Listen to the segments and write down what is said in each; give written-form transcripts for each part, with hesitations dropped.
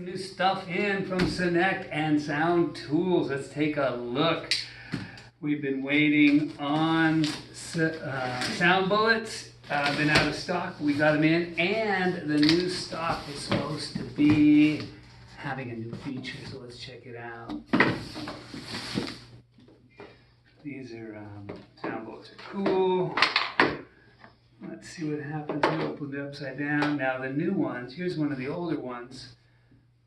some new stuff in from Sonect and Sound Tools. Let's take a look. We've been waiting on sound bullets. Been out of stock. We got them in, and the new stock is supposed to be having a new feature. So let's check it out. These are sound bullets are cool. Let's see what happens. We open it upside down. Now the new ones. Here's one of the older ones.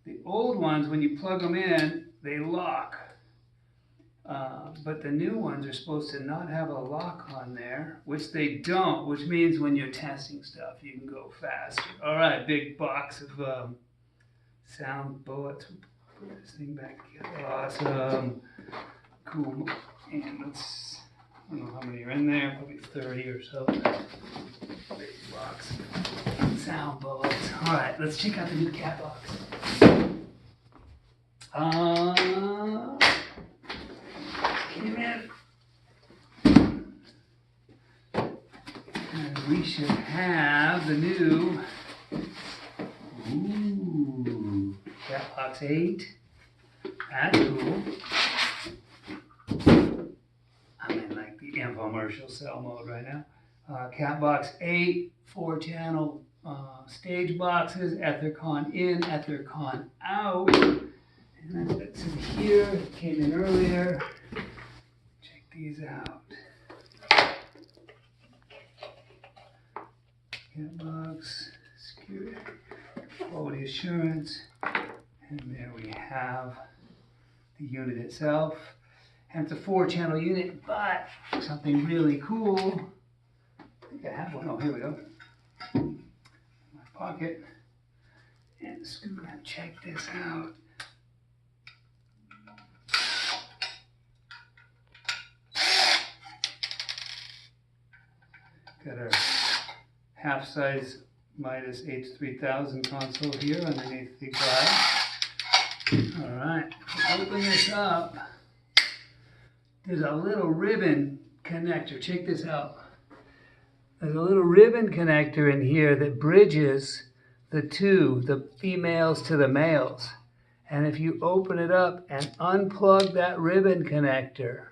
The old ones, when you plug them in, they lock. But the new ones are supposed to not have a lock on there, which they don't, which means when you're testing stuff, you can go faster. All right, big box of sound bullets. Put this thing back together. Awesome. Cool. And let's, I don't know how many are in there, probably 30 or so. Big box of sound bullets. All right, let's check out the new cat box. Came in. And we should have the new cat box 8. That's cool. I'm in like the infomercial cell mode right now. Cat box 8, 4-channel stage boxes, Ethercon in, Ethercon out. And then it's in here, it came in earlier. Check these out. Cat box, security, quality assurance. And there we have the unit itself. And it's a 4-channel unit, but something really cool. I think I have one. Oh, here we go. My pocket. And scoop and check this out. Got our half-size Midas H3000 console here underneath the glass. All right, open this up. There's a little ribbon connector. Check this out. There's a little ribbon connector in here that bridges the females to the males. And if you open it up and unplug that ribbon connector,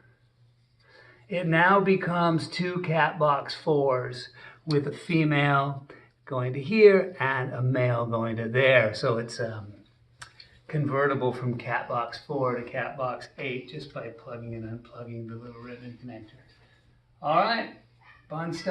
it now becomes 2 cat box 4s with a female going to here and a male going to there. So it's convertible from cat box 4 to cat box 8 just by plugging and unplugging the little ribbon connector. All right, fun stuff.